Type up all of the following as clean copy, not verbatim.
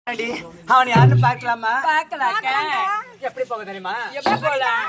அவன் யாருன்னு பார்க்கலாமா? பார்க்கலாக்கா. எப்படி போக தெரியுமா? எப்படி போலாம்?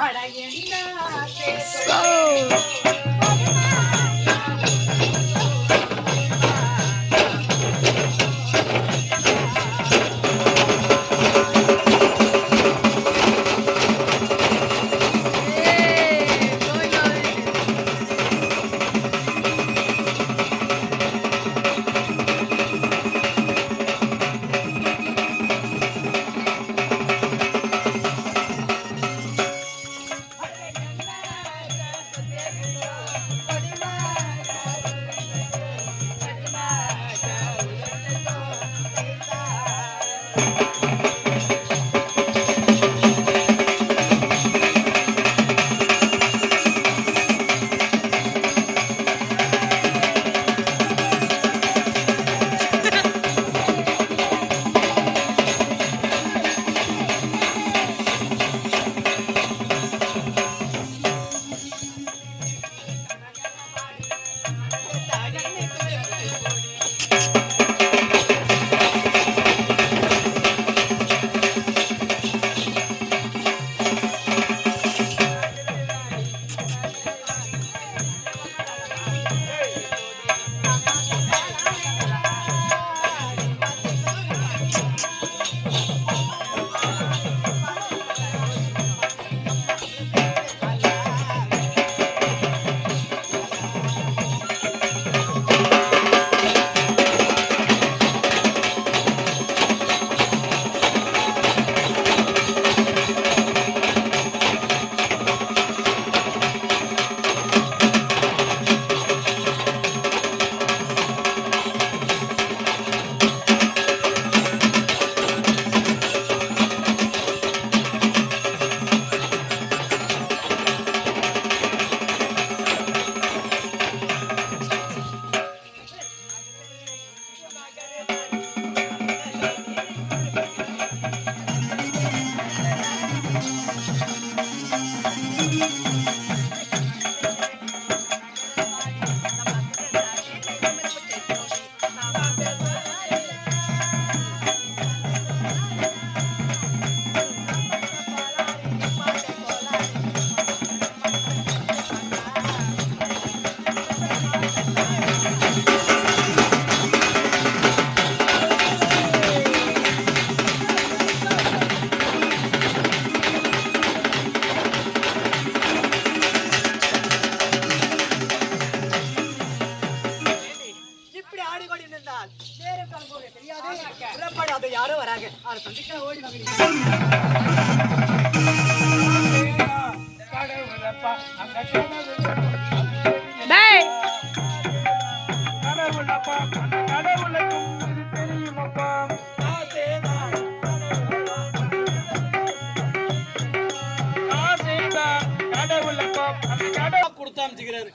யாரோ வராங்க. ஓடி கொடுத்தாமிச்சுக்கிறாரு.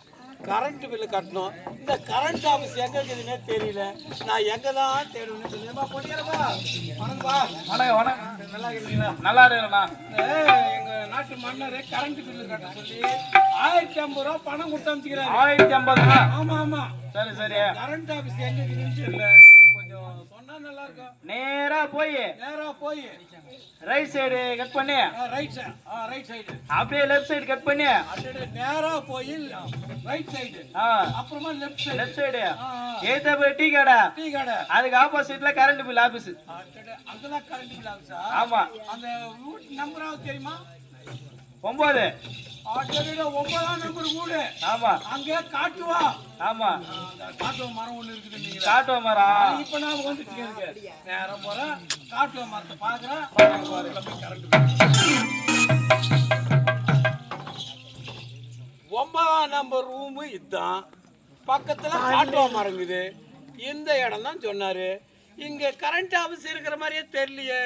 கரண்ட் பில்லு கட்டணும். இந்த கரண்ட் ஆஃபீஸ் எங்க இருக்குதுன்னே தெரியல. நான் எங்க தான் தேடுவேன். நல்லா இருக்கீங்களா? நல்லா இருக்கா? எங்க நாட்டு மன்னரே கரண்ட் பில்லு கட்ட சொல்லி 1050 ரூபா பணம் கொடுத்தாமிச்சுக்கிறாரு. 1050? ஆமா ஆமா. சரி சரி. கரண்ட் ஆஃபீஸ் எங்க இருக்குதுன்னு தெரியல. கொஞ்சம் சொன்னா நல்லா இருக்கும். நேரா போய் ரைட் சைடு கட் பண்ணி ரைட் சைடு அப்படியே லெஃப்ட் சைடு கட் பண்ணி நேரா போய் ரைட் சைடு அப்புறமா லெஃப்ட் சைடு ஏதா போய் டீ கடை அதுக்கு ஆப்போசிட்ல கரண்ட் பில் ஆபீஸ். அங்கதான் கரண்ட் பில் ஆபீஸா? ஆமா. அந்த ரூட் நம்பர் தெரியுமா? 9. 9ஆம் நம்பர் வீடு. ஆமா. அங்கே காட்டுவா. ஆமா. காட்டுவா மரம் ஒண்ணு இருக்குது. நீங்க காட்டுவா மரம் இப்ப நான் வந்துட்டேன். நேரம் போறேன் காட்டுவா மரத்தை பாக்குறேன். கரண்ட் 9ஆம் நம்பர் ரூமு இதுதான். பக்கத்துல காட்டுவா மரம் இருக்குது. இந்த இடம் தான் சொன்னாரு. இங்க கரண்ட் ஆபீஸ் இருக்கிற மாதிரியே தெரியலையே.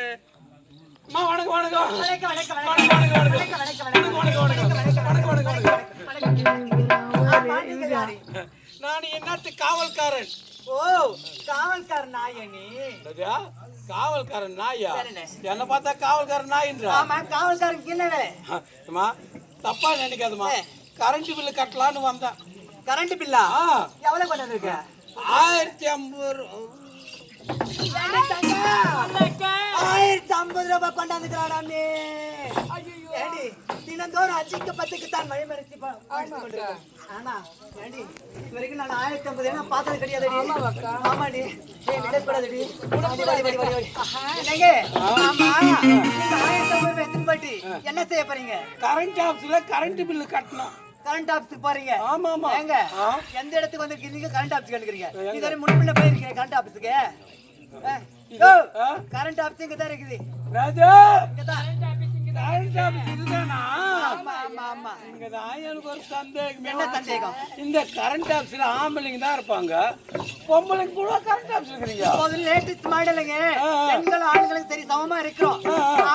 நான் என்னத்து காவல்காரன். ஓ காவல்காரன் நாயா? நீ காவல்காரன் நாயா? என்ன பார்த்தா காவல்காரன் நாயின்றா? காவல்காரன் தப்பா நினைக்காதுமா. கரண்ட் பில்லு கட்டலான்னு வந்தேன். கரண்ட் பில்லா எவ்வளவு கொண்டு இருக்க? 1050. ரூபா கொண்டாந்துக்கிறாடாமே. ஏண்டி தினந்தோறும் 5க்கு 10க்கு தான் மழை மறைச்சி ஆனா ஏண்டி இது வரைக்கும் நான் 1050 என்ன பார்த்தது கிடையாதுடி. ஆமாடி நினைக்கூடாதுடி. ஆமா 1050 எத்தனை பாட்டி என்ன செய்ய போறீங்க? கரண்ட் ஆபீஸ்ல கரண்ட் பில்லு கட்டணும். கரண்ட் ஆபீஸ்க்கு போறீங்க? ஆமா ஆமா. ஏங்க எந்த இடத்துக்கு வந்திருக்கீங்க? கரண்ட் ஆபீஸ்க்கு வந்துக்கிறீங்க. இதுவரை முன்ன போயிருக்கீங்க கரண்ட் ஆபீஸ்க்கு? கரண்ட் ஆபீஸ் இங்க தான் இருக்குது. ராஜா இங்க தான் கரண்ட் ஆபீஸ் இதுதானா? ஆமா ஆமா ஆமா. இங்க தான் எனக்கு ஒரு சந்தேகம். என்ன சந்தேகம்? இந்த கரண்ட் ஆபீஸ்ல ஆம்பளைங்க தான் இருப்பாங்க, பொம்பளைங்க கூட கரண்ட் ஆபீஸ் இருக்கிறீங்க. அது லேட்டஸ்ட் மாடலுங்க. பெண்கள் ஆண்களும் சரி சமமா இருக்கிறோம்.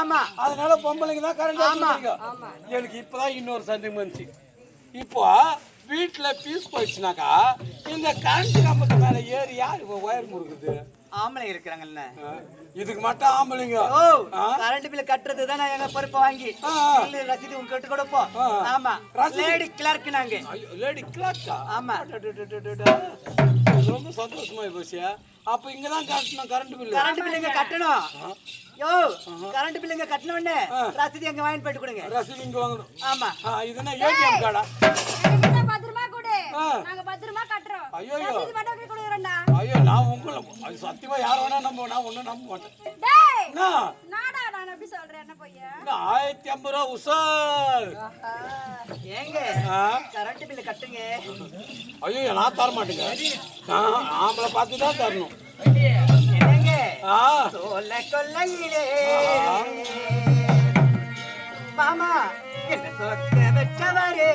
ஆமா அதனால பொம்பளைங்க தான் கரண்ட் ஆபீஸ் ஆமா. எனக்கு இப்பதான் இன்னொரு சந்தேகம் வந்துச்சு. இப்போ வீட்டுல பீஸ் போயிடுச்சுனாக்கா இந்த கரண்ட் கம்பத்து மேல ஏறி யாரு ஒயர் முறுக்குது? ஆம்பளை இருக்கிறாங்கல்ல, இதுக்கு மட்டும் ஆம்பளைங்க. கரண்ட் பில் கட்டுறது தான் எங்க பொறுப்பை வாங்கி ரசீது உங்க கிட்ட கொடுப்போம். ஆமா லேடி கிளர்க் நாங்க. லேடி கிளர்க்கா? ஆமா. ரொம்ப சந்தோஷமா போச்சு. அப்ப இங்கதான் கட்டணும் கரண்ட் பில். கரண்ட் பில் இங்க கட்டணும். யோ கரண்ட் பில் இங்க கட்டணும்னு ரசீது எங்க வாங்கி போயிட்டு கொடுங்க. ரசீது இங்க வாங்கணும். ஆமா. இதுனா ஏடிஎம் கார்டா? பத்திரமா கொடு, நாங்க பத்திரமா கட்டுறோம். ஐயோ ரசீது மட்டும் கொடுக்குறேன்டா. ஐயோ நான் உங்களை சத்தியமா யார வேணா நம்ப, நான் ஒண்ணும் நம்ப மாட்டேன். டேய் நான் எப்படி சொல்றேன்? என்ன பையா 1050 ரூபா உசார். ஏங்க கரண்ட் பில் கட்டுங்க. ஐயோ நான் தர மாட்டேங்க. ஆம்பளை பார்த்து தான் தரணும். என்னங்க சொல்ல கொல்லையிலே மாமா என்ன சொக்க வச்சவரே